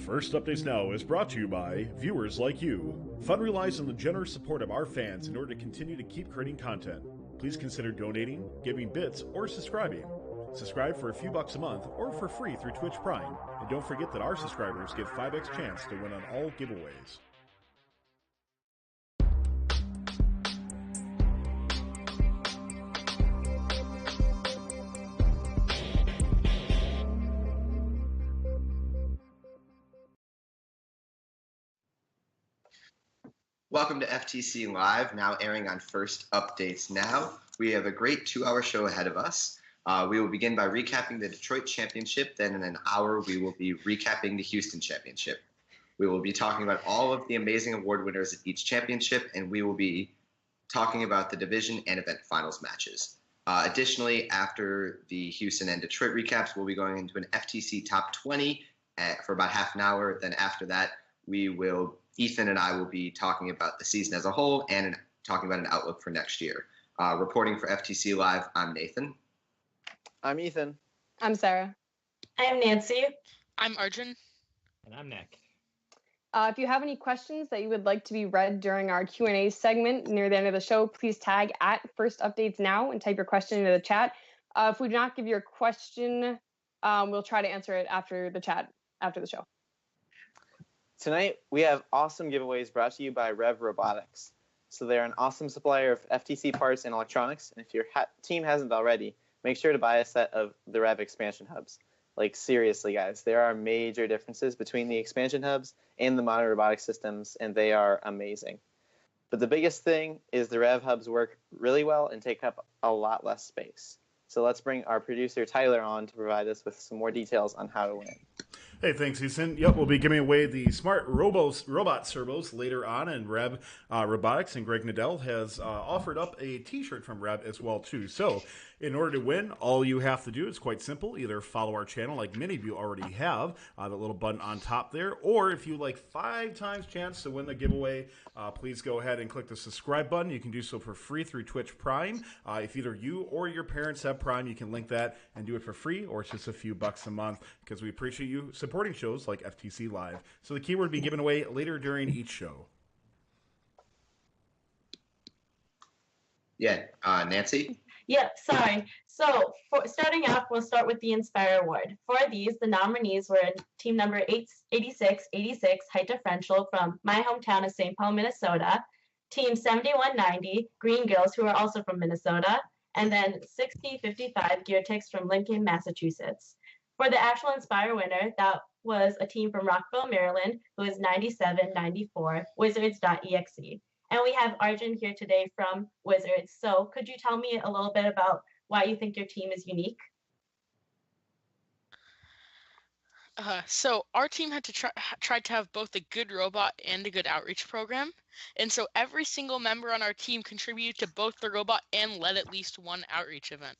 First Updates Now is brought to you by viewers like you. Fun relies on the generous support of our fans in order to continue to keep creating content. Please consider donating, giving bits, or subscribing. Subscribe for a few bucks a month or for free through Twitch Prime. And don't forget that our subscribers get 5x chance to win on all giveaways. Welcome to FTC Live, now airing on First Updates Now. We have a great 2-hour show ahead of us. We will begin by recapping the Detroit Championship. Then in an hour, we will be recapping the Houston Championship. We will be talking about all of the amazing award winners at each championship, and we will be talking about the division and event finals matches. Additionally, after the Houston and Detroit recaps, we'll be going into an FTC Top 20 for about half an hour. Then after that, Ethan and I will be talking about the season as a whole and talking about an outlook for next year. Reporting for FTC Live, I'm Nathan. I'm Ethan. I'm Sarah. I'm Nancy. I'm Arjun. And I'm Nick. If you have any questions that you would like to be read during our Q&A segment near the end of the show, please tag at First Updates Now and type your question into the chat. If we do not give your question, we'll try to answer it after the chat, after the show. Tonight, we have awesome giveaways brought to you by Rev Robotics. So they're an awesome supplier of FTC parts and electronics, and if your team hasn't already, make sure to buy a set of the Rev expansion hubs. Like, seriously, guys, there are major differences between the expansion hubs and the modern robotic systems, and they are amazing. But the biggest thing is the Rev hubs work really well and take up a lot less space. So let's bring our producer, Tyler, on to provide us with some more details on how to win. Hey, thanks, Ethan. Yep, we'll be giving away the smart robot servos later on, and Rev Robotics and Greg Nadell has offered up a T-shirt from Rev as well, too. So, in order to win, all you have to do is quite simple. Either follow our channel, like many of you already have, the little button on top there, or if you like 5 times chance to win the giveaway, please go ahead and click the subscribe button. You can do so for free through Twitch Prime. If either you or your parents have Prime, you can link that and do it for free, or it's just a few bucks a month, because we appreciate you supporting shows like FTC Live. So the keyword will be given away later during each show. Yeah, Nancy? Yep, sorry. So starting off, we'll start with the Inspire Award. For these, the nominees were team number 8686 Height Differential from my hometown of St. Paul, Minnesota, team 7190 Green Girls, who are also from Minnesota, and then 6055 Gear Ticks from Lincoln, Massachusetts. For the actual Inspire winner, that was a team from Rockville, Maryland, who is 9794 Wizards.exe. And we have Arjun here today from Wizards. So could you tell me a little bit about why you think your team is unique? So our team had to try to have both a good robot and a good outreach program. And so every single member on our team contributed to both the robot and led at least one outreach event.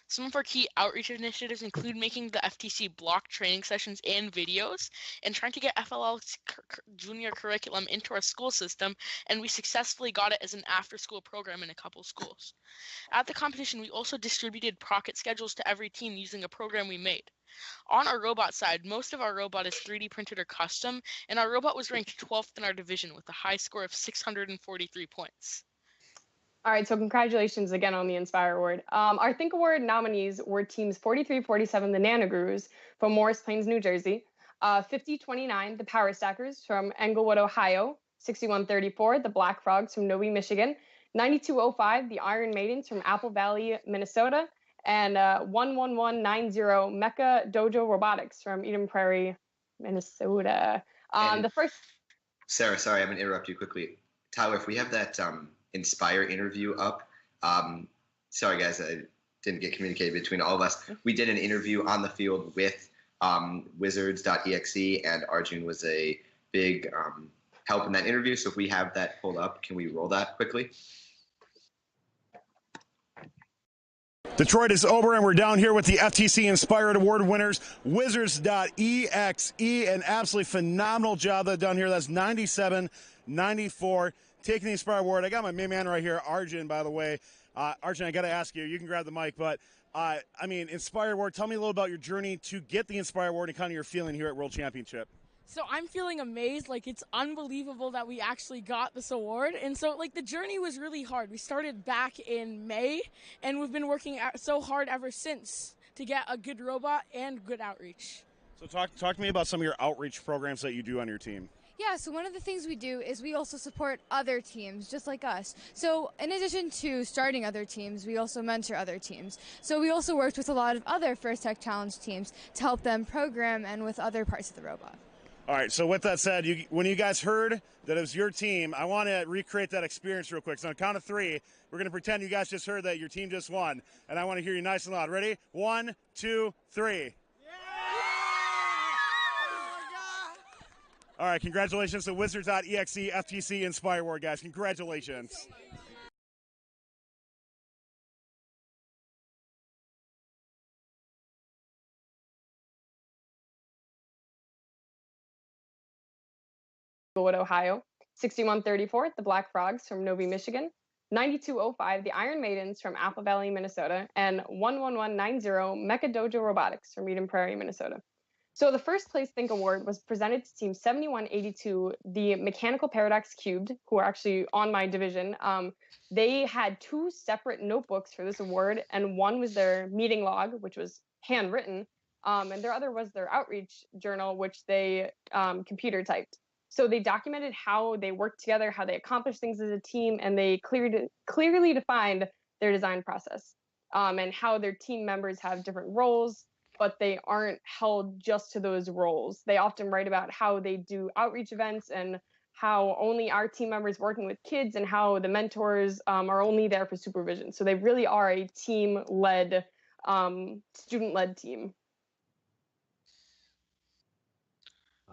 Some of our key outreach initiatives include making the FTC block training sessions and videos and trying to get FLL's junior curriculum into our school system, and we successfully got it as an after-school program in a couple schools. At the competition, we also distributed pocket schedules to every team using a program we made. On our robot side, most of our robot is 3D printed or custom, and our robot was ranked 12th in our division with a high score of 643 points. All right, so congratulations again on the Inspire Award. Our Think Award nominees were teams 4347, the Nanogrews from Morris Plains, New Jersey, 5029, the Power Stackers from Englewood, Ohio, 6134, the Black Frogs from Novi, Michigan, 9205, the Iron Maidens from Apple Valley, Minnesota, and 11190, Mecha Dojo Robotics from Eden Prairie, Minnesota. Sarah, sorry, I'm going to interrupt you quickly. Tyler, if we have that Inspire interview up. Sorry, guys, I didn't get communicated between all of us. We did an interview on the field with Wizards.exe, and Arjun was a big help in that interview. So if we have that pulled up, can we roll that quickly? Detroit is over, and we're down here with the FTC Inspired Award winners, Wizards.exe. An absolutely phenomenal job done here. That's 97-94. Taking the Inspire Award. I got my main man right here, Arjun, by the way. Arjun, I got to ask you, you can grab the mic, but I mean, Inspire Award, tell me a little about your journey to get the Inspire Award and kind of your feeling here at World Championship. So I'm feeling amazed. Like, it's unbelievable that we actually got this award. And so, like, the journey was really hard. We started back in May, and we've been working so hard ever since to get a good robot and good outreach. So talk to me about some of your outreach programs that you do on your team. Yeah, so one of the things we do is we also support other teams just like us. So in addition to starting other teams, we also mentor other teams. So we also worked with a lot of other First Tech Challenge teams to help them program and with other parts of the robot. All right, so with that said, when you guys heard that it was your team, I want to recreate that experience real quick. So on the count of 3, we're going to pretend you guys just heard that your team just won. And I want to hear you nice and loud. Ready? 1, 2, 3. All right, congratulations to Wizards.exe FTC Inspire Award, guys. Congratulations. Wood, Ohio. 6134, the Black Frogs from Novi, Michigan. 9205, the Iron Maidens from Apple Valley, Minnesota. And 11190, Mecha Dojo Robotics from Eden Prairie, Minnesota. So the first place Think Award was presented to Team 7182, the Mechanical Paradox Cubed, who are actually on my division. They had 2 separate notebooks for this award, and one was their meeting log, which was handwritten, and their other was their outreach journal, which they computer typed. So they documented how they worked together, how they accomplished things as a team, and they clearly defined their design process, and how their team members have different roles, but they aren't held just to those roles. They often write about how they do outreach events and how only our team members working with kids and how the mentors are only there for supervision. So they really are a team-led, student-led team.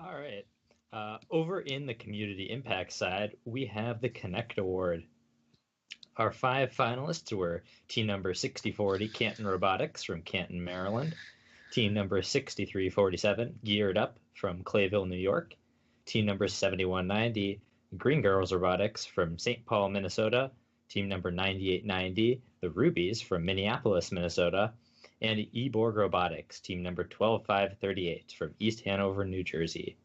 All right. Over in the community impact side, we have the Connect Award. Our 5 finalists were team number 6040 Canton Robotics from Canton, Maryland, team number 6347 Geared Up from Clayville, New York, team number 7190 Green Girls Robotics from St. Paul, Minnesota, team number 9890 the Rubies from Minneapolis, Minnesota, and eBorg Robotics, team number 12538 from East Hanover, New Jersey.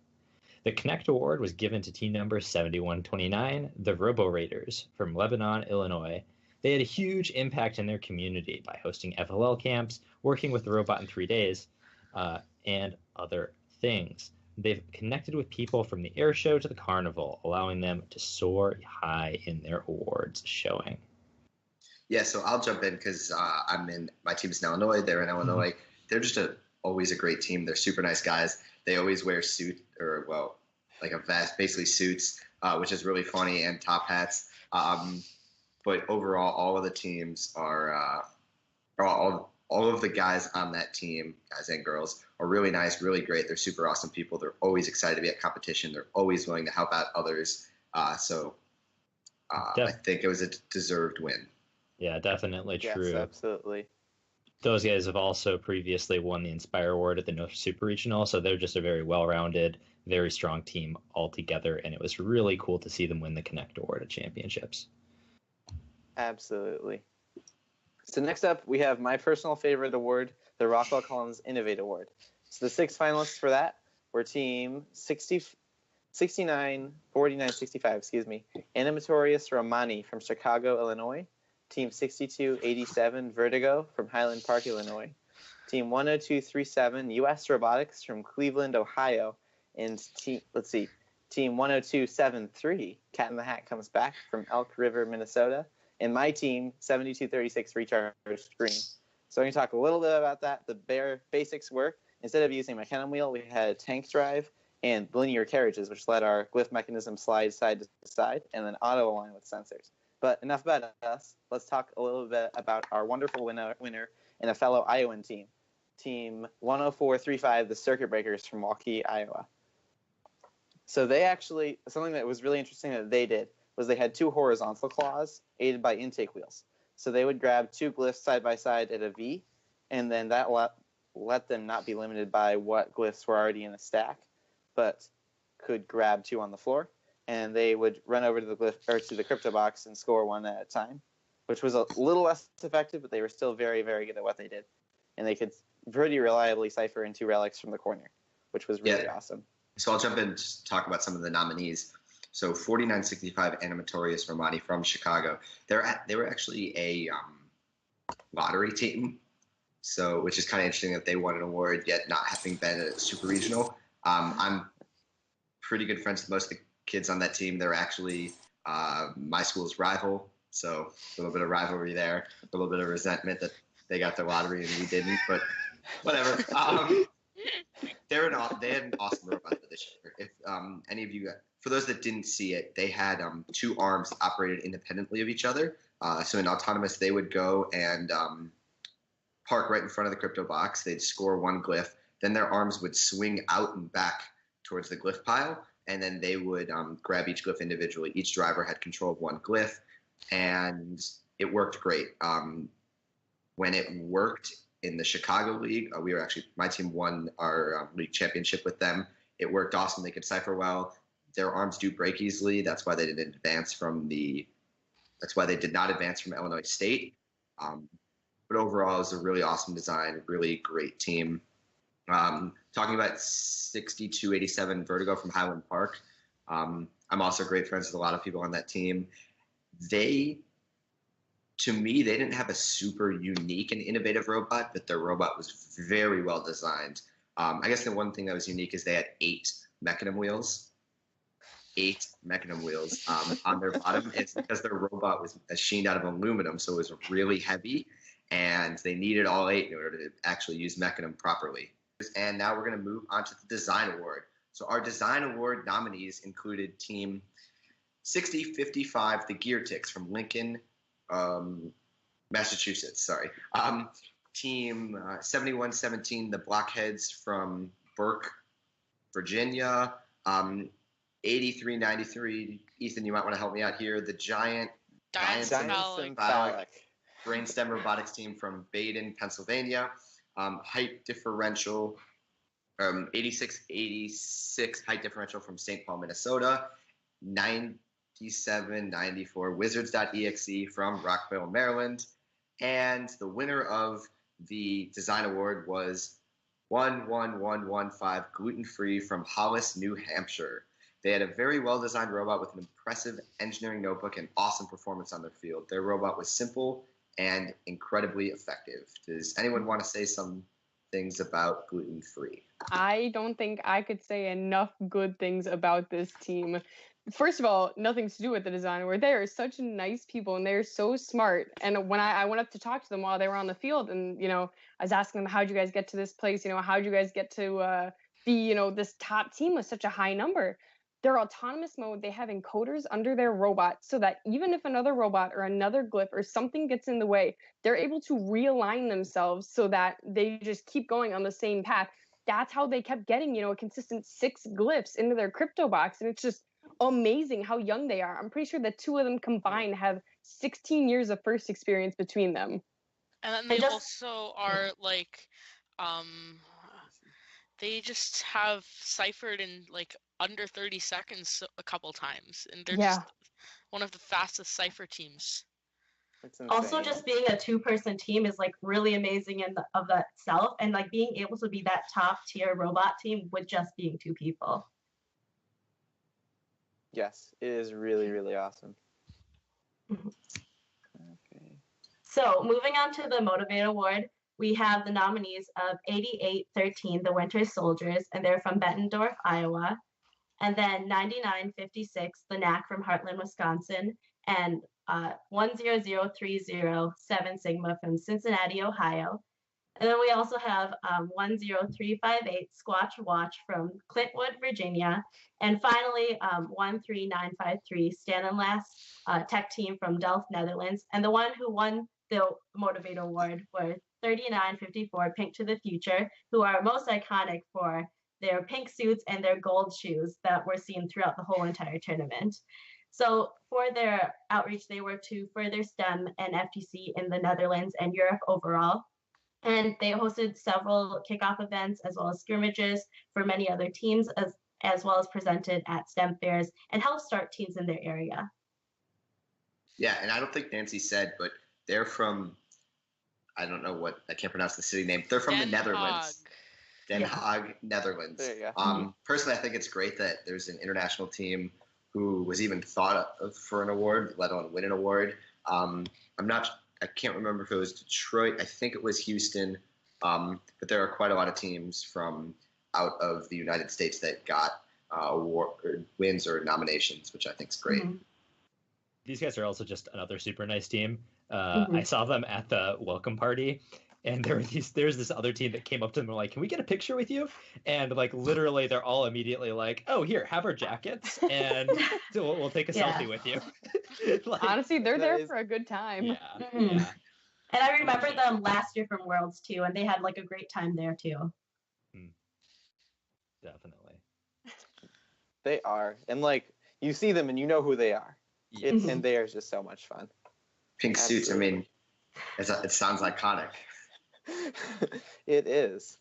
The Connect Award was given to team number 7129, the Robo Raiders from Lebanon, Illinois. They had a huge impact in their community by hosting FLL camps, working with the robot in 3 days, and other things. They've connected with people from the air show to the carnival, allowing them to soar high in their awards showing. Yeah, so I'll jump in because my team's in Illinois. They're in Illinois. Mm-hmm. They're just always a great team. They're super nice guys. They always wear like a vest, basically suits, which is really funny, and top hats. But overall, all of the teams are all of the guys on that team, guys and girls, are really nice, really great. They're super awesome people. They're always excited to be at competition. They're always willing to help out others. I think it was a deserved win. Yeah, definitely true. Yes, absolutely. Those guys have also previously won the Inspire Award at the North Super Regional, so they're just a very well-rounded, very strong team altogether, and it was really cool to see them win the Connect Award at championships. Absolutely. So next up, we have my personal favorite award, the Rockwell Collins Innovate Award. So the 6 finalists for that were team 4965, Animatorius Romani from Chicago, Illinois, team 6287 Vertigo from Highland Park, Illinois, team 10237 US Robotics from Cleveland, Ohio, and team 10273 Cat in the Hat Comes Back from Elk River, Minnesota, and my team 7236 Recharged Green. So I'm going to talk a little bit about that. The bare basics were, instead of using a mechanism wheel, we had a tank drive and linear carriages, which let our glyph mechanism slide side to side and then auto align with sensors. But enough about us. Let's talk a little bit about our wonderful winner and a fellow Iowan team, Team 10435, the Circuit Breakers from Waukee, Iowa. So they actually, something that was really interesting that they did was they had 2 horizontal claws aided by intake wheels. So they would grab 2 glyphs side by side at a V, and then that let them not be limited by what glyphs were already in a stack, but could grab 2 on the floor. And they would run over to the glyph or to the crypto box and score 1 at a time, which was a little less effective, but they were still very, very good at what they did. And they could pretty reliably cipher in 2 relics from the corner, which was really awesome. So I'll jump in and just talk about some of the nominees. So 4965 Animatorius Romani from Chicago. They were actually a lottery team, so which is kind of interesting that they won an award yet not having been a super regional. I'm pretty good friends with most of the kids on that team. They're actually my school's rival, so a little bit of rivalry there, a little bit of resentment that they got the lottery and we didn't, but whatever. They had an awesome robot for this year. If any of you, for those that didn't see it, they had two arms that operated independently of each other. So in autonomous, they would go and park right in front of the crypto box. They'd score one glyph. Then their arms would swing out and back towards the glyph pile, and then they would grab each glyph individually. Each driver had control of one glyph, and it worked great. When it worked in the Chicago League, my team won our league championship with them. It worked awesome. They could cipher well. Their arms do break easily. That's why they didn't advance from Illinois State. But overall, it was a really awesome design, really great team. Talking about 6287 Vertigo from Highland Park. I'm also great friends with a lot of people on that team. To me, they didn't have a super unique and innovative robot, but their robot was very well designed. I guess the one thing that was unique is they had 8 mechanism wheels. 8 mechanism wheels on their bottom. It's because their robot was machined out of aluminum, so it was really heavy, and they needed all 8 in order to actually use mechanism properly. And now we're going to move on to the Design Award. So our Design Award nominees included Team 6055, the Gear Ticks from Lincoln, Massachusetts, Team 7117, the Blockheads from Burke, Virginia. 8393, Ethan, you might want to help me out here. The Giant Symbolic. Brainstem Robotics team from Baden, Pennsylvania. Height differential, 8686 height differential from St. Paul, Minnesota. 9794 Wizards.exe from Rockville, Maryland. And the winner of the Design Award was 11115 Gluten Free from Hollis, New Hampshire. They had a very well-designed robot with an impressive engineering notebook and awesome performance on their field. Their robot was simple and incredibly effective. Does anyone want to say some things about Gluten Free? I don't think I could say enough good things about this team. First of all, nothing to do with the design award. They are such nice people and they're so smart. And when I went up to talk to them while they were on the field, and I was asking them, how'd you guys get to this place? How'd you guys get to be this top team with such a high number? Their autonomous mode, they have encoders under their robot so that even if another robot or another glyph or something gets in the way, they're able to realign themselves so that they just keep going on the same path. That's how they kept getting, a consistent 6 glyphs into their crypto box. And it's just amazing how young they are. I'm pretty sure the 2 of them combined have 16 years of first experience between them. And then they also are they just have ciphered in under 30 seconds a couple times, and they're just one of the fastest cipher teams. Also, just being a 2-person team is really amazing of itself, and being able to be that top tier robot team with just being 2 people. Yes, it is really, really awesome. Okay. So moving on to the Motivate Award, we have the nominees of 8813, the Winter Soldiers, and they're from Bettendorf, Iowa. And then 9956, the Knack from Heartland, Wisconsin, and 10030, 7 Sigma from Cincinnati, Ohio. And then we also have 10358 Squatch Watch from Clintwood, Virginia. And finally, 13953 Stanenlas Tech Team from Delft, Netherlands. And the one who won the Motivate Award were 3954 Pink to the Future, who are most iconic for their pink suits and their gold shoes that were seen throughout the whole entire tournament. So for their outreach, they were to further STEM and FTC in the Netherlands and Europe overall. And they hosted several kickoff events as well as scrimmages for many other teams, as well as presented at STEM fairs and helped start teams in their area. Yeah, and I don't think Nancy said, but they're from, I can't pronounce the city name. They're from the Netherlands. Den Yeah. Haag, Netherlands. There you go. Personally, I think it's great that there's an international team who was even thought of for an award, let alone win an award. I can't remember if it was Detroit. I think it was Houston. But there are quite a lot of teams from out of the United States that got wins or nominations, which I think is great. Mhm. These guys are also just another super nice team. Mhm. I saw them at the welcome party, and there's this other team that came up to them and were like, "Can we get a picture with you?" And like literally, they're all immediately like, "Oh, here, have our jackets, and so we'll take a Yeah. selfie with you." Like, Honestly, they're That there is- for a good time. yeah, Mhm. yeah. And I remember them last year from Worlds too, and they had like a great time there too. Definitely. They are. And like you see them and you know who they are. Yes. Mhm. And they are just so much fun. Pink suits, I mean, it sounds iconic. It is.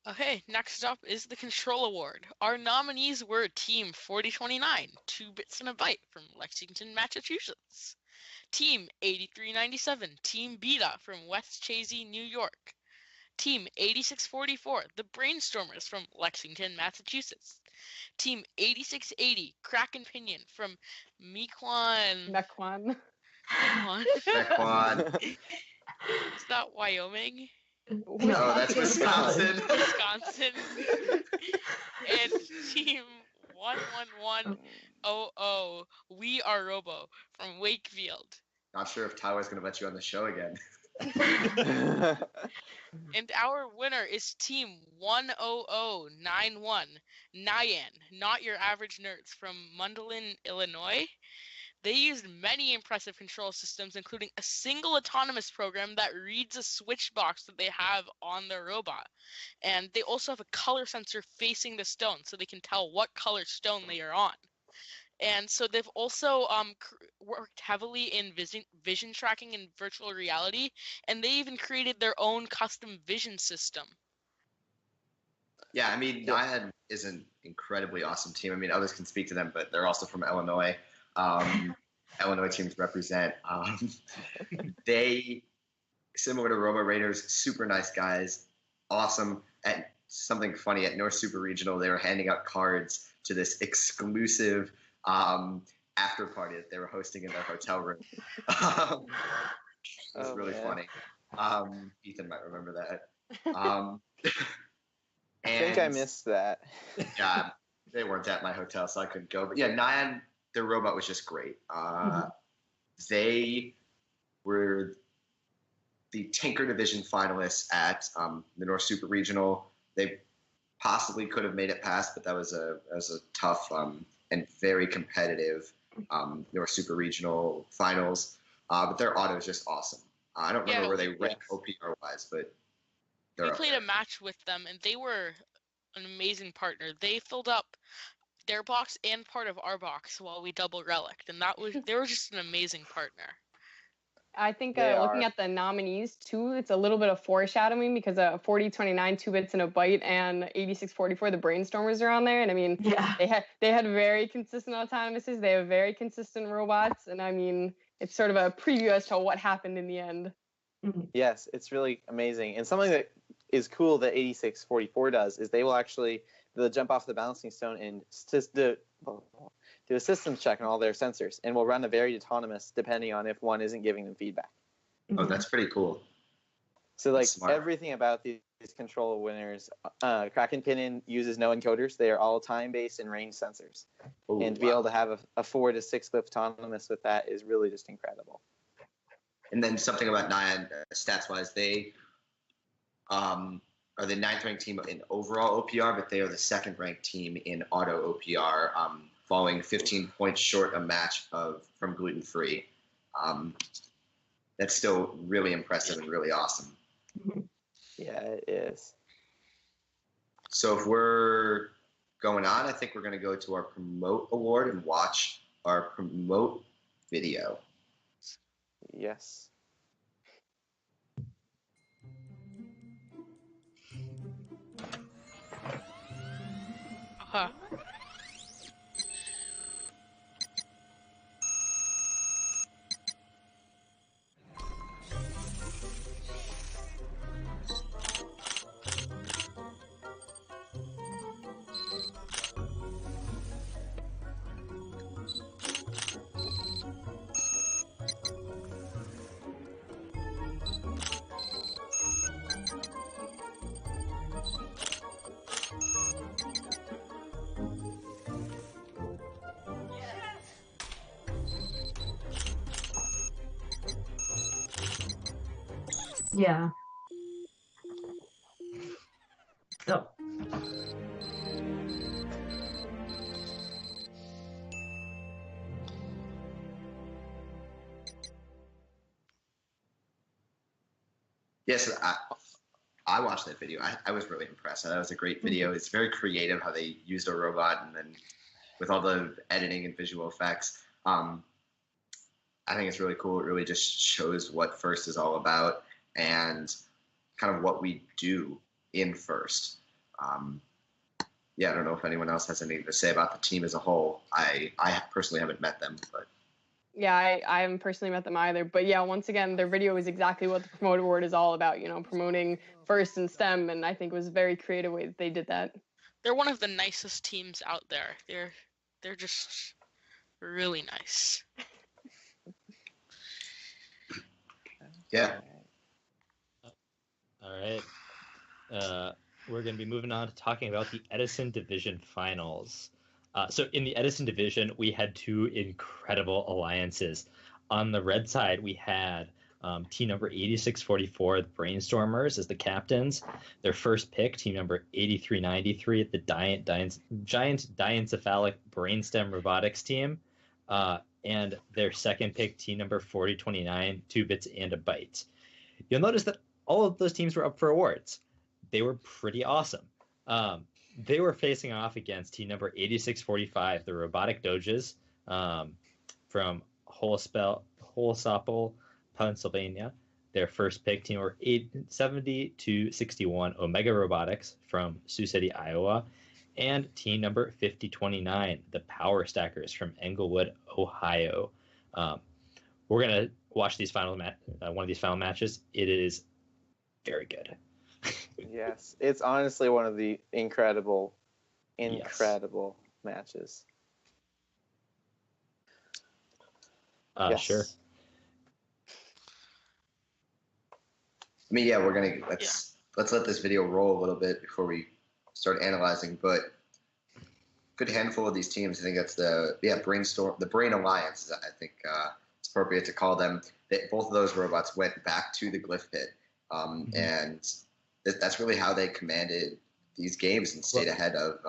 Okay, next up is the Control Award. Our nominees were Team 4029, 2 Bits and a Byte from Lexington, Massachusetts. Team 8397, Team Beta from West Chazy, New York. Team 8644, The Brainstormers from Lexington, Massachusetts. Team 8680, Crack and Pinion from Mequon. Mequon. Mequon. Mequon. Is that Wyoming? No, that's Wisconsin. Wisconsin. And Team 11100, We Are Robo from Wakefield. Not sure if Tyler's going to let you on the show again. And our winner is Team 10091, Nyan, Not Your Average Nerds from Mundelein, Illinois. They used many impressive control systems, including a single autonomous program that reads a switch box that they have on their robot. And they also have a color sensor facing the stone, so they can tell what color stone they are on. And so they've also worked heavily in vision tracking and virtual reality, and they even created their own custom vision system. Yeah, I mean, Nyan is an incredibly awesome team. I mean, others can speak to them, but they're also from Illinois. Illinois teams represent. They, similar to Robo Raiders, super nice guys, awesome. And something funny, at North Super Regional, they were handing out cards to this exclusive after party that they were hosting in their hotel room. It was really funny. Ethan might remember that. I think I missed that. Yeah, they weren't at my hotel, so I couldn't go. But yeah, Nyan, their robot was just great. They were the Tinker Division finalists at the North Super Regional. They possibly could have made it past, but that was a tough and very competitive North Super Regional finals. But their auto is just awesome. I don't remember where they ranked OPR wise, but we played a match with them, and they were an amazing partner. They filled up their box and part of our box while we double relicked, and they were just an amazing partner. I think looking at the nominees too, it's a little bit of foreshadowing because 4029, 2 Bits and a Byte, and 8644, the Brainstormers are on there, and I mean, they had very consistent autonomouses. They have very consistent robots, and I mean, it's sort of a preview as to what happened in the end. Yes, it's really amazing, and something that is cool that 8644 does is they'll jump off the balancing stone and do a systems check on all their sensors, and will run a varied autonomous depending on if one isn't giving them feedback. Oh, that's pretty cool. So like everything about these control winners, Kraken Pinion uses no encoders. They are all time-based and range sensors. Ooh, and to be able to have a 4 to 6 clip autonomous with that is really just incredible. And then something about Nyan, stats-wise, they are the 9th ranked team in overall OPR, but they are the 2nd ranked team in auto OPR, falling 15 points short a match from Gluten Free. That's still really impressive and really awesome. Yeah, it is. So if we're going on, I think we're going to go to our Promote Award and watch our Promote video. Yes. Yeah. Oh. Yes, I watched that video. I was really impressed. That was a great video. It's very creative how they used a robot and then with all the editing and visual effects. I think it's really cool. It really just shows what First is all about and kind of what we do in First. Yeah, I don't know if anyone else has anything to say about the team as a whole. I personally haven't met them, but Yeah, I haven't personally met them either. But yeah, once again, their video is exactly what the promoter award is all about, promoting First and STEM. And I think it was a very creative way that they did that. They're one of the nicest teams out there. They're just really nice. yeah. All right. We're going to be moving on to talking about the Edison Division Finals. So in the Edison Division, we had two incredible alliances. On the red side, we had team number 8644, the Brainstormers, as the captains. Their first pick, team number 8393, the Giant Diencephalic Brainstem Robotics team. And their second pick, team number 4029, 2 Bits and a Byte. You'll notice that all of those teams were up for awards. They were pretty awesome. They were facing off against team number 8645, the Robotic Doges, from Holsapple, Pennsylvania. Their first pick, team number 870 to 61, Omega Robotics from Sioux City, Iowa. And team number 5029, the Power Stackers from Englewood, Ohio. We're going to watch these one of these final matches. It is very good. Yes, it's honestly one of the incredible matches. Yes. Sure. I mean, yeah, let's let this video roll a little bit before we start analyzing. But good handful of these teams. I think that's the Brain Alliance. I think it's appropriate to call them. Both of those robots went back to the Glyph Pit, and that's really how they commanded these games and stayed ahead of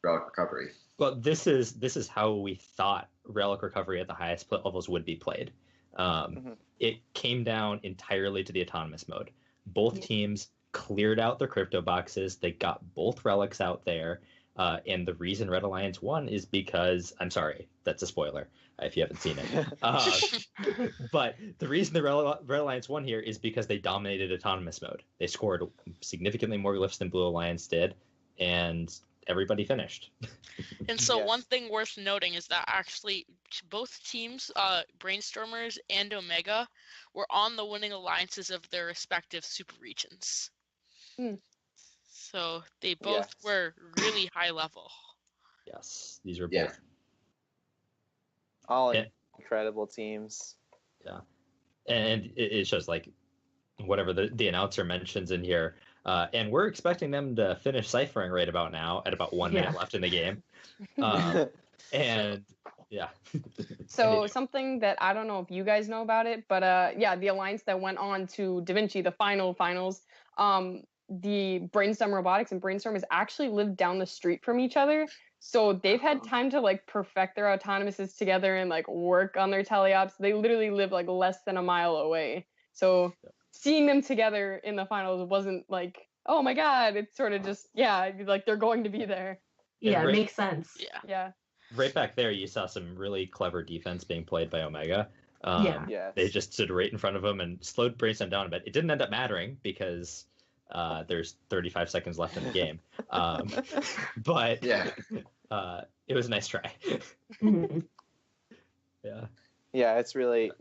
Relic Recovery. Well, this is how we thought Relic Recovery at the highest levels would be played. It came down entirely to the autonomous mode. Both teams cleared out their crypto boxes. They got both relics out there. And the reason Red Alliance won is because, I'm sorry, that's a spoiler if you haven't seen it. But the reason the Red Alliance won here is because they dominated autonomous mode. They scored significantly more glyphs than Blue Alliance did, and everybody finished. And so one thing worth noting is that actually both teams, Brainstormers and Omega, were on the winning alliances of their respective super regions. So they both were really high level. Yes, these were both all incredible teams. Yeah, and it shows like whatever the announcer mentions in here. And we're expecting them to finish ciphering right about now at about 1 minute left in the game. And So something that I don't know if you guys know about it, but the alliance that went on to Da Vinci, the finals, the Brainstorm Robotics and Brainstorm has actually lived down the street from each other. So they've had time to like perfect their autonomouses together and like work on their teleops. They literally live like less than a mile away. So seeing them together in the finals wasn't like, oh my God, it's sort of just, like they're going to be there. Yeah, it makes sense. Yeah. Right back there, you saw some really clever defense being played by Omega. They just stood right in front of them and slowed Brainstorm down a bit. It didn't end up mattering because there's 35 seconds left in the game. But it was a nice try. Yeah, it's really.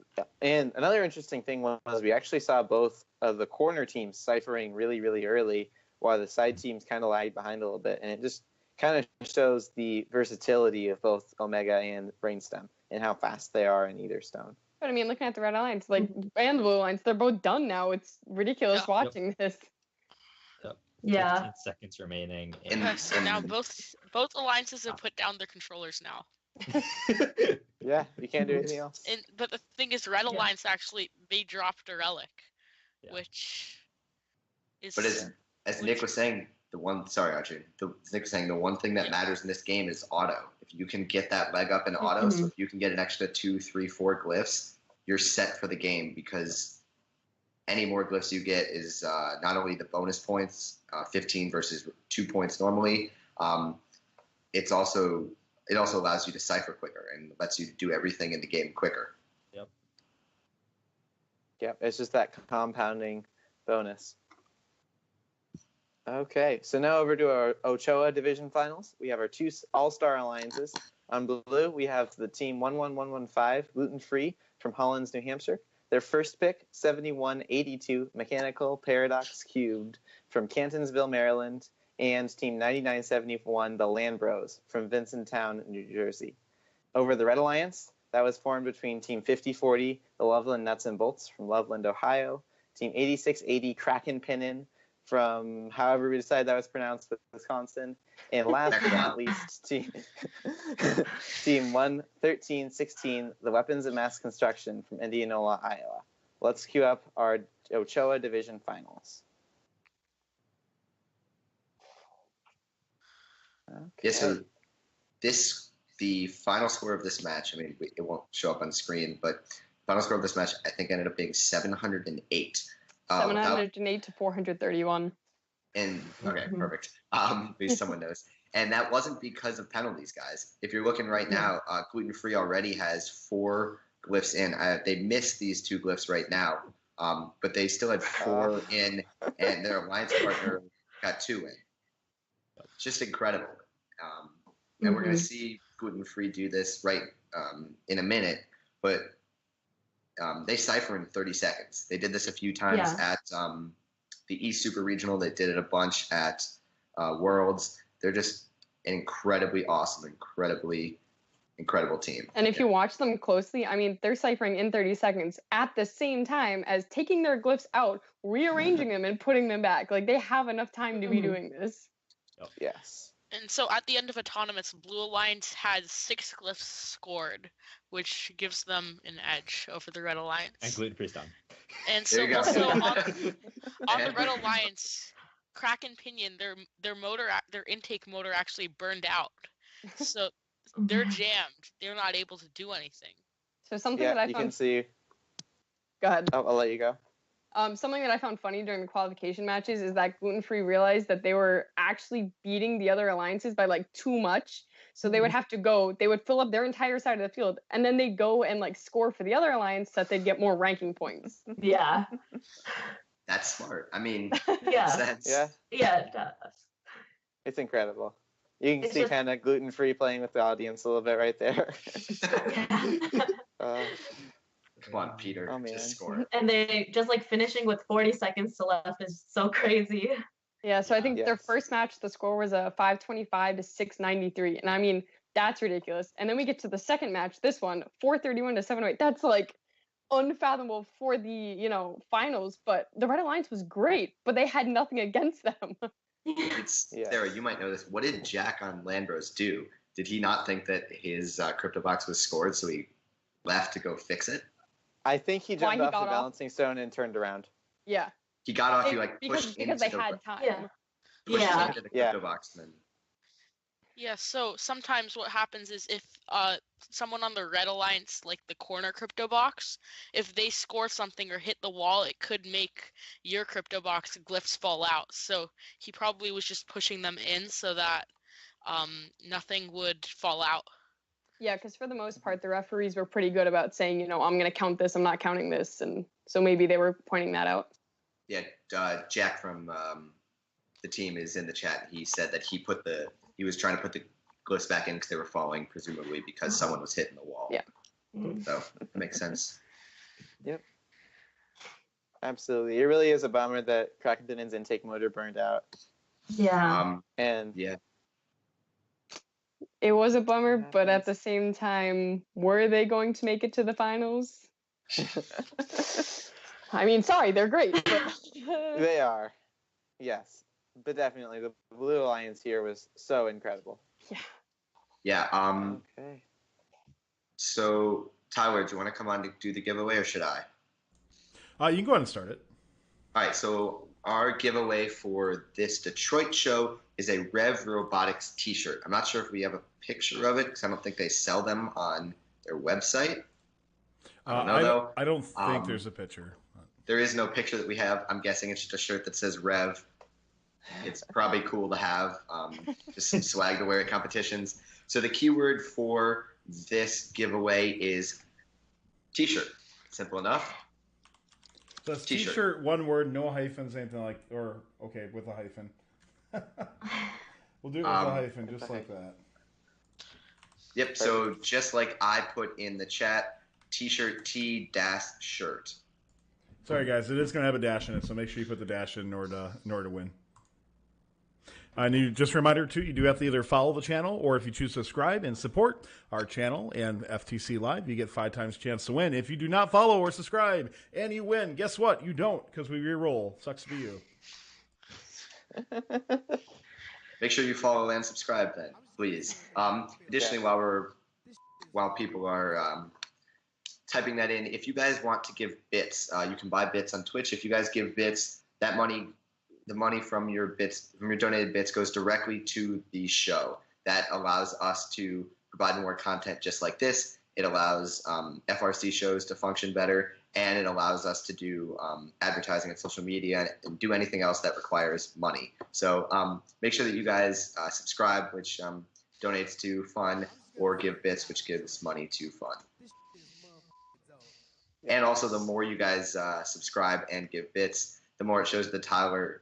And another interesting thing was we actually saw both of the corner teams ciphering really, really early, while the side teams kind of lagged behind a little bit. And it just kind of shows the versatility of both Omega and Brainstem and how fast they are in either stone. But I mean, looking at the Red Alliance, and the Blue Alliance, they're both done now. It's ridiculous watching this. 15 seconds remaining. So now both alliances have put down their controllers now. You can't do anything else. But the thing is, Red Alliance actually, they dropped a relic. Yeah. which is. But as Nick was saying, Archie. Nick was saying the one thing that matters in this game is auto. If you can get that leg up in auto, so if you can get an extra 2, 3, 4 glyphs, you're set for the game because any more glyphs you get is not only the bonus points, 15 versus 2 points normally. It also allows you to cipher quicker and lets you do everything in the game quicker. Yep. Yep, it's just that compounding bonus. Okay, so now over to our Ochoa Division Finals. We have our 2 All-Star Alliances. On blue, we have the team 11115, Gluten Free from Hollins, New Hampshire. Their first pick, 7182, Mechanical Paradox Cubed from Cantonsville, Maryland. And team 9971, the Land Bros from Vincenttown, New Jersey. Over the Red Alliance, that was formed between team 5040, the Loveland Nuts and Bolts from Loveland, Ohio. Team 8680, Kraken Pinnin from however we decide that was pronounced, Wisconsin. And last but not least, team 11316, the Weapons of Mass Construction from Indianola, Iowa. Let's cue up our Ochoa Division Finals. Okay. Yeah, so the final score of this match, I mean, it won't show up on screen, but final score of this match, I think, ended up being 708. 708 to 431. And okay, perfect. At least someone knows. And that wasn't because of penalties, guys. If you're looking right now, Gluten Free already has 4 glyphs in. They missed these 2 glyphs right now, but they still had 4 in, and their alliance partner got 2 in. It's just incredible. And we're going to see Gluten Free do this in a minute, but they cipher in 30 seconds. They did this a few times at the East Super Regional. They did it a bunch at Worlds. They're just an incredibly awesome, incredible team. And if you watch them closely, I mean, they're ciphering in 30 seconds at the same time as taking their glyphs out, rearranging them, and putting them back. Like, they have enough time to be doing this. Yep. Yes. And so at the end of Autonomous, Blue Alliance had 6 glyphs scored, which gives them an edge over the Red Alliance. And Gluten Free's done. And so also on the Red Alliance, Kraken Pinion, their intake motor actually burned out. So they're jammed. They're not able to do anything. So something that I found... you can see... Go ahead. I'll let you go. Something that I found funny during the qualification matches is that Gluten Free realized that they were actually beating the other alliances by like too much. So they would have to they would fill up their entire side of the field, and then they'd go and like score for the other alliance so that they'd get more ranking points. Yeah. That's smart. I mean, Yeah, it does. It's incredible. You can see kind of Gluten Free playing with the audience a little bit right there. Come on, Peter, just score. And they just like finishing with 40 seconds to left is so crazy. Yeah, so I think their first match, the score was a 525 to 693. And I mean, that's ridiculous. And then we get to the second match, this one, 431 to 708. That's like unfathomable for the, finals. But the Red Alliance was great, but they had nothing against them. Sarah, you might know this. What did Jack on Landbros do? Did he not think that his crypto box was scored, so he left to go fix it? I think he jumped off the balancing stone and turned around. Yeah. He got off. He pushed because they had time. Into the crypto box. And then... Yeah. So sometimes what happens is if someone on the Red Alliance, like the corner crypto box, if they score something or hit the wall, it could make your crypto box glyphs fall out. So he probably was just pushing them in so that nothing would fall out. Yeah, because for the most part, the referees were pretty good about saying, I'm going to count this, I'm not counting this. And so maybe they were pointing that out. Yeah, Jack from the team is in the chat. He said that he was trying to put the glyphs back in because they were falling, presumably because someone was hitting the wall. Yeah. So it makes sense. Yep. Absolutely. It really is a bummer that Kraken's intake motor burned out. Yeah. It was a bummer, but at the same time, were they going to make it to the finals? I mean, sorry, they're great. But... They are. Yes. But definitely, the Blue Alliance here was so incredible. Yeah. Yeah. Okay. So, Tyler, do you want to come on to do the giveaway, or should I? You can go ahead and start it. All right, so our giveaway for this Detroit show is a Rev Robotics t-shirt. I'm not sure if we have a picture of it because I don't think they sell them on their website. I don't know, though. I don't think there's a picture. There is no picture that we have. I'm guessing it's just a shirt that says Rev. It's probably cool to have, just some swag to wear at competitions. So the keyword for this giveaway is t-shirt. Simple enough. So it's t-shirt, one word, no hyphens, anything like, or okay, with a hyphen. We'll do it with a hyphen, just like that. Yep. So just like I put in the chat, t-shirt T-shirt. Sorry guys, it is going to have a dash in it, so make sure you put the dash in order to win. And just a reminder, too, you do have to either follow the channel or if you choose to subscribe and support our channel and FTC Live, you get 5 times chance to win. If you do not follow or subscribe and you win, guess what? You don't because we re-roll. Sucks to be you. Make sure you follow and subscribe then, please. Additionally, while people are typing that in, if you guys want to give bits, you can buy bits on Twitch. If you guys give bits, that money... the money from your donated bits goes directly to the show. That allows us to provide more content just like this. It allows FRC shows to function better, and it allows us to do advertising on social media and do anything else that requires money. So make sure that you guys subscribe, which donates to fun, or give bits, which gives money to fun. And also, the more you guys subscribe and give bits, the more it shows the Tyler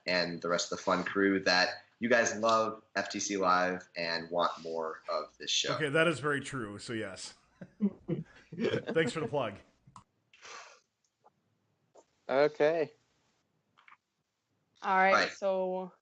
and the rest of the fun crew that you guys love FTC Live and want more of this show. Okay, that is very true. So yes. Thanks for the plug. Okay. All right. So.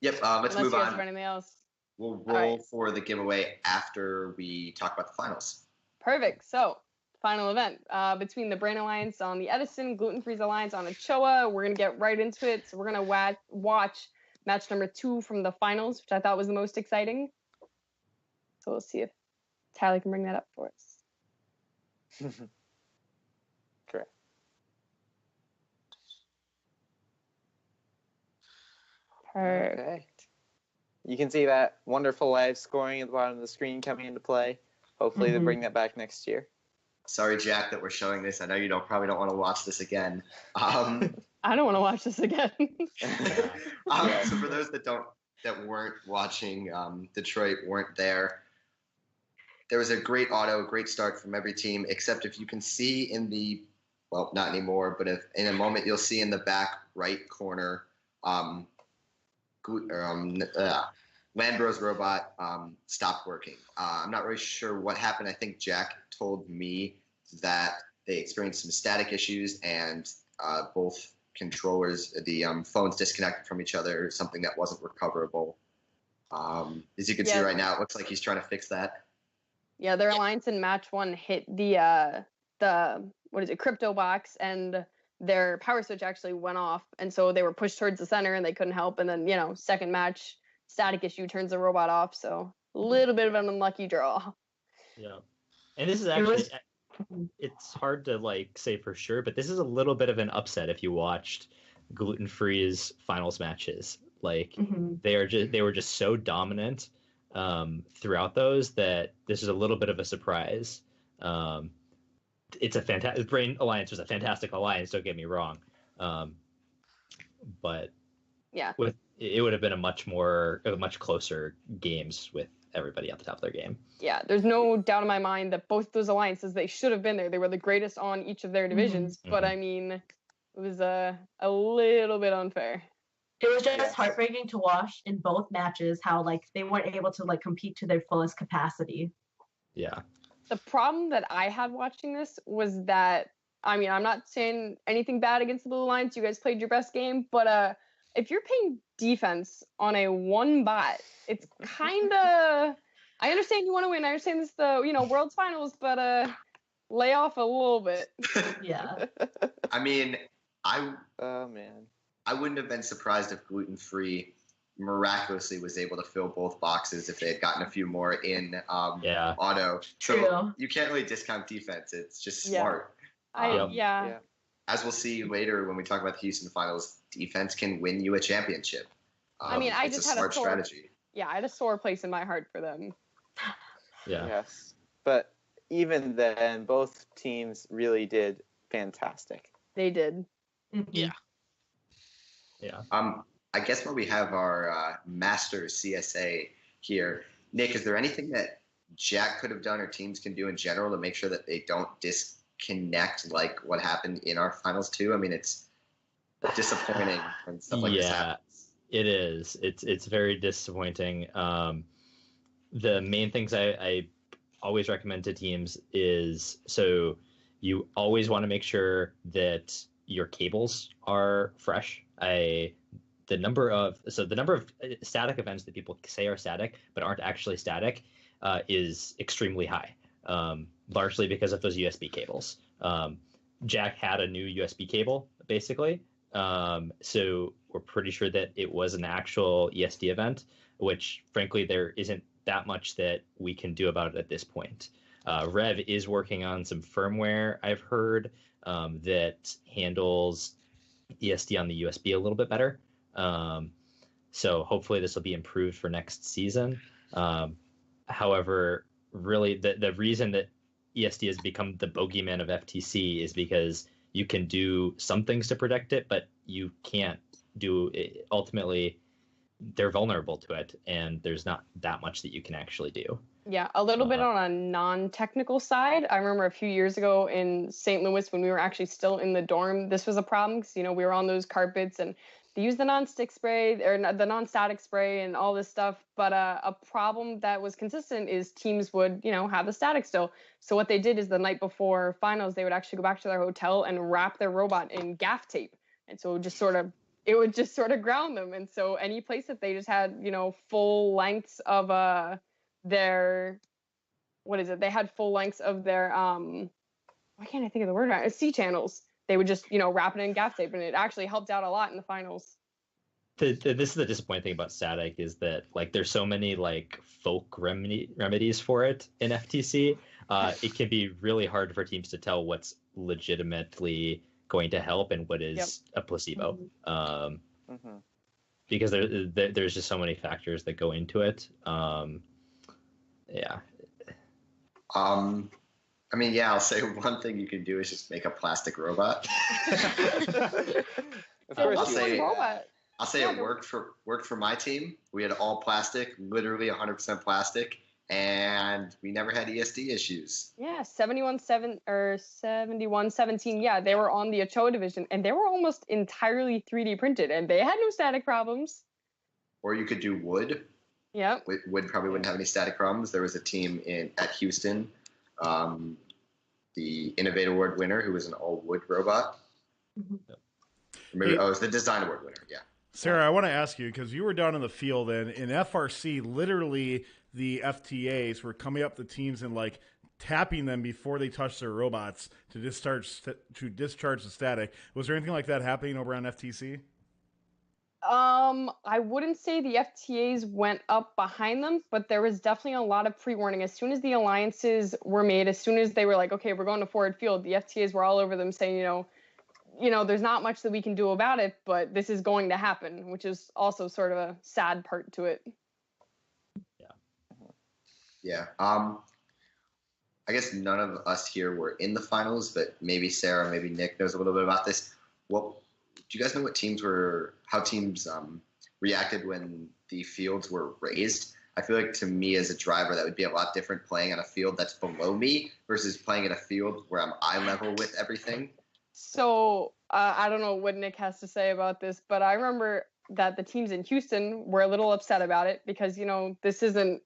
Yep. Let's move on. Anything else? We'll roll for the giveaway after we talk about the finals. Perfect. So. Final event between the Brain Alliance on the Edison, Gluten Freeze Alliance on Ochoa. We're going to get right into it. So we're going to watch match number 2 from the finals, which I thought was the most exciting. So we'll see if Tally can bring that up for us. Correct. Perfect. You can see that wonderful live scoring at the bottom of the screen coming into play. Hopefully they bring that back next year. Sorry, Jack, that we're showing this. I know you probably don't want to watch this again. I don't want to watch this again. So for those that weren't watching Detroit, weren't there was a great great start from every team, except if you can see not anymore, but if in a moment you'll see in the back right corner, Landbro's robot stopped working. I'm not really sure what happened. I think Jack told me that they experienced some static issues and both controllers, the phones disconnected from each other, something that wasn't recoverable. As you can see right now, it looks like he's trying to fix that. Yeah, their alliance in match 1 hit the crypto box, and their power switch actually went off, and so they were pushed towards the center and they couldn't help. And then second match, static issue turns the robot off, so a little bit of an unlucky draw. Yeah. And this is actually, it's hard to say for sure, but this is a little bit of an upset if you watched Gluten Free's finals matches. They were just so dominant throughout those that this is a little bit of a surprise. It's a fantastic Brain Alliance was a fantastic alliance. Don't get me wrong, but yeah, it would have been a much closer games with everybody at the top of their game. Yeah, there's no doubt in my mind that both those alliances, they should have been there. They were the greatest on each of their divisions, but I mean, it was a little bit unfair. It was just heartbreaking to watch in both matches how they weren't able to compete to their fullest capacity. Yeah. The problem that I had watching this was that, I mean, I'm not saying anything bad against the Blue Alliance. You guys played your best game, but if you're playing defense on a 1 bot, it's kind of, I understand you want to win. I understand this is the, World's Finals, but lay off a little bit. Yeah. I mean, oh man, I wouldn't have been surprised if Gluten Free miraculously was able to fill both boxes if they had gotten a few more in auto. True. So you can't really discount defense. It's just smart. Yeah. as we'll see later when we talk about the Houston finals, defense can win you a championship. I mean, I it's just a had smart a sore, strategy. Yeah, I had a sore place in my heart for them. Yeah. Yes. But even then, both teams really did fantastic. They did. Yeah. Yeah. I guess while we have our master CSA here, Nick, is there anything that Jack could have done or teams can do in general to make sure that they don't disconnect like what happened in our finals too? I mean, it's disappointing when stuff like this happens. It is. It's very disappointing. The main things I always recommend to teams is, so you always want to make sure that your cables are fresh. The number of static events that people say are static but aren't actually static is extremely high, largely because of those USB cables. Jack had a new USB cable, basically, so we're pretty sure that it was an actual ESD event, which, frankly, there isn't that much that we can do about it at this point. Rev is working on some firmware, I've heard, that handles ESD on the USB a little bit better. So hopefully this will be improved for next season. However, really the reason that ESD has become the bogeyman of FTC is because you can do some things to protect it, but you can't do it. Ultimately, they're vulnerable to it, and there's not that much that you can actually do. Yeah, a little bit on a non-technical side. I remember a few years ago in St. Louis when we were actually still in the dorm, this was a problem because, we were on those carpets and they used the non-stick spray or the non-static spray and all this stuff. But a problem that was consistent is teams would, have the static still. So what they did is the night before finals, they would actually go back to their hotel and wrap their robot in gaff tape. And so it would just sort of ground them. And so any place that they just had, full lengths of their, they had full lengths of their why can't I think of the word right? C channels. They would just wrap it in gaff tape, and it actually helped out a lot in the finals. This is the disappointing thing about static, is that there's so many folk remedies for it in FTC. It can be really hard for teams to tell what's legitimately going to help and what is a placebo. Because there's just so many factors that go into it. Yeah. I'll say one thing you can do is just make a plastic robot. I'll say it worked for my team. We had all plastic, literally 100% plastic, and we never had ESD issues. Yeah, 7117. Yeah, they were on the Ochoa division, and they were almost entirely 3D printed, and they had no static problems. Or you could do wood. Yeah. Wood probably wouldn't have any static problems. There was a team at Houston, the Innovate Award winner, who was an all-wood robot. Maybe, it was the Design Award winner, yeah. Sarah, I want to ask you, because you were down in the field, and in FRC, literally the FTAs were coming up the teams and tapping them before they touched their robots to discharge the static. Was there anything like that happening over on FTC? I wouldn't say the FTAs went up behind them, but there was definitely a lot of pre-warning. As soon as the alliances were made, as soon as they were like, okay, we're going to forward field, the FTAs were all over them saying, there's not much that we can do about it, but this is going to happen, which is also sort of a sad part to it. Yeah. I guess none of us here were in the finals, but maybe Sarah, maybe Nick knows a little bit about this. Do you guys know how teams reacted when the fields were raised? I feel like, to me as a driver, that would be a lot different playing on a field that's below me versus playing at a field where I'm eye level with everything. So I don't know what Nick has to say about this, but I remember that the teams in Houston were a little upset about it because, this isn't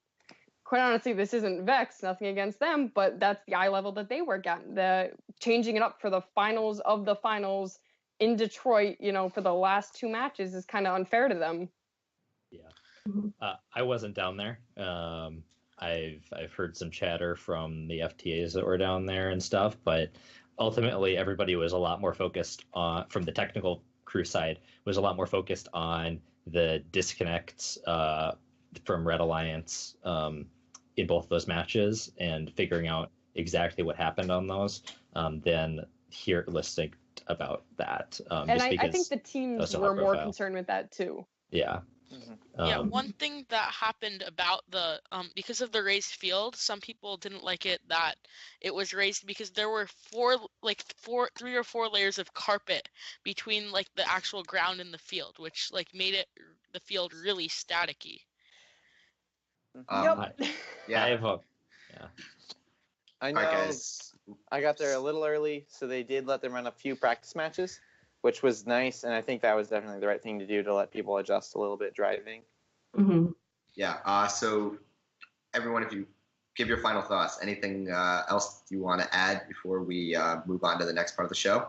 Vex, nothing against them, but that's the eye level that they work at. The changing it up for the finals of the finals in Detroit, for the last two matches is kind of unfair to them. Yeah. I wasn't down there. I've heard some chatter from the FTAs that were down there and stuff, but ultimately everybody was a lot more focused on, from the technical crew side, was a lot more focused on the disconnects from Red Alliance in both those matches and figuring out exactly what happened on those than here listing concerned about that. And just I because think the that was teams so were high more profile. concerned with that too. Yeah. Yeah, one thing that happened about the because of the raised field, some people didn't like it that it was raised because there were three or four layers of carpet between like the actual ground and the field, which like made the field really staticky. Yep. Yeah. I have hope. Yeah. I All know right, guys. I got there a little early, so they did let them run a few practice matches, which was nice, and I think that was definitely the right thing to do to let people adjust a little bit driving. Yeah. So everyone, if you give your final thoughts, anything else you want to add before we move on to the next part of the show?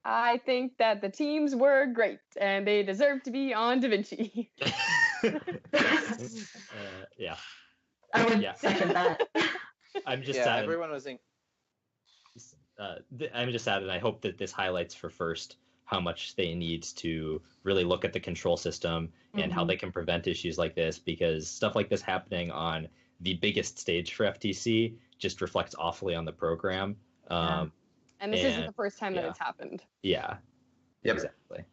I think that the teams were great, and they deserve to be on Da Vinci. Yeah. I would second that. I'm just Yeah, sad. everyone was in. I'm just sad, and I hope that this highlights for First how much they need to really look at the control system and how they can prevent issues like this, because stuff like this happening on the biggest stage for FTC just reflects awfully on the program. And this isn't the first time that it's happened. Yeah. Yep. Exactly.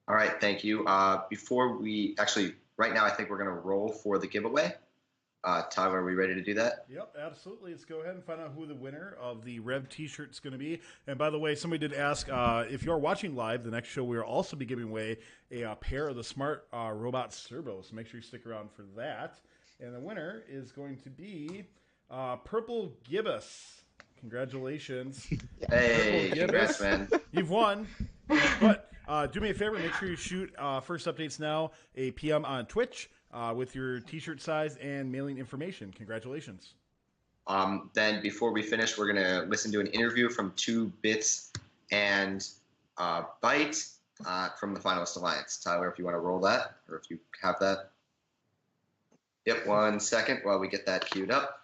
All right, thank you. Before we actually, right now, I think we're going to roll for the giveaway. Tyler, are we ready to do that? Yep, absolutely. Let's go ahead and find out who the winner of the Rev T-shirt is going to be. And by the way, somebody did ask, if you're watching live, the next show we will also be giving away a pair of the Smart Robot Servos. So make sure you stick around for that. And the winner is going to be Purple Gibbous. Congratulations. Hey, congrats, man. You've won. But do me a favor, make sure you shoot First Updates Now a PM on Twitch with your T-shirt size and mailing information. Congratulations. Then before we finish, we're going to listen to an interview from 2 Bits and Byte from the Finalist Alliance. Tyler, if you want to roll that, or if you have that. Yep, 1 second while we get that queued up.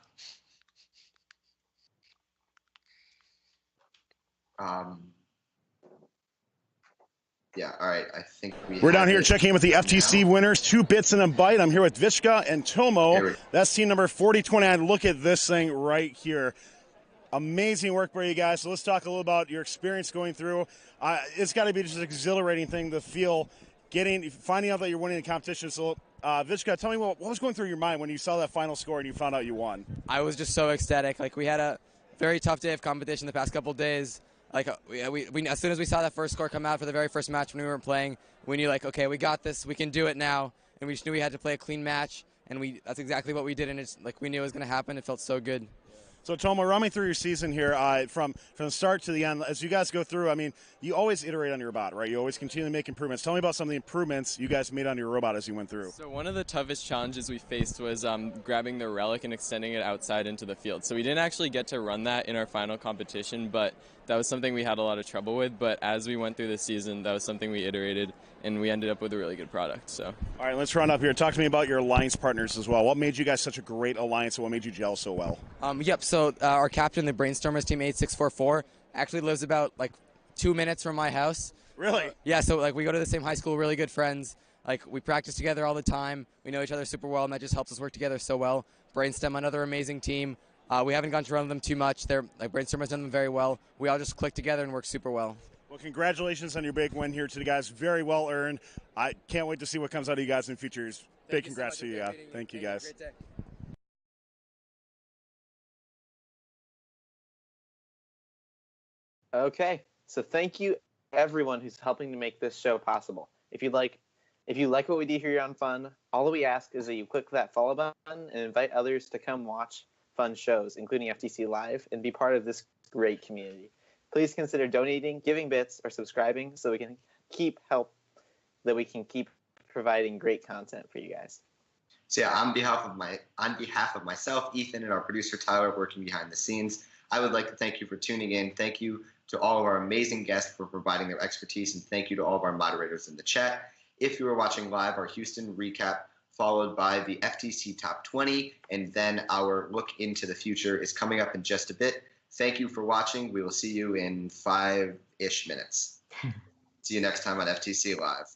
Yeah, all right. I think we're down here checking in with the FTC winners, 2 Bits and a Byte. I'm here with Vishka and Tomo. That's team number 4029. Look at this thing right here. Amazing work by you guys. So let's talk a little about your experience going through. It's got to be just an exhilarating thing to feel, finding out that you're winning the competition. So, Vishka, tell me what was going through your mind when you saw that final score and you found out you won? I was just so ecstatic. Like, we had a very tough day of competition the past couple of days. Like, we as soon as we saw that first score come out for the very first match when we weren't playing, we knew, like, okay, we got this, we can do it now, and we just knew we had to play a clean match, and that's exactly what we did, and it's like we knew it was going to happen. It felt so good. So, Tomo, run me through your season here from the start to the end. As you guys go through, I mean, you always iterate on your robot, right? You always continue to make improvements. Tell me about some of the improvements you guys made on your robot as you went through. So one of the toughest challenges we faced was grabbing the relic and extending it outside into the field. So we didn't actually get to run that in our final competition, but that was something we had a lot of trouble with. But as we went through the season, that was something we iterated, and we ended up with a really good product. So, all right, let's run up here. Talk to me about your alliance partners as well. What made you guys such a great alliance, and what made you gel so well? Yep. So our captain, the Brainstormers team 8644, actually lives about 2 minutes from my house. Really? Yeah. So we go to the same high school, really good friends. We practice together all the time. We know each other super well, and that just helps us work together so well. Brainstem, another amazing team. We haven't gotten to run them too much. Brainstorm has done them very well. We all just click together and work super well. Well, congratulations on your big win here today, guys. Very well earned. I can't wait to see what comes out of you guys in the future. Big congrats to you. Thank you, guys. Great day. Okay, so thank you everyone who's helping to make this show possible. If you like what we do here on Fun, all that we ask is that you click that follow button and invite others to come watch fun shows, including FTC Live, and be part of this great community. Please consider donating, giving bits, or subscribing so we can keep providing great content for you guys. So yeah, on behalf of myself, Ethan, and our producer Tyler working behind the scenes, I would like to thank you for tuning in. Thank you to all of our amazing guests for providing their expertise, and thank you to all of our moderators in the chat. If you are watching live, our Houston recap followed by the FTC Top 20, and then our look into the future is coming up in just a bit. Thank you for watching. We will see you in 5-ish minutes. See you next time on FTC Live.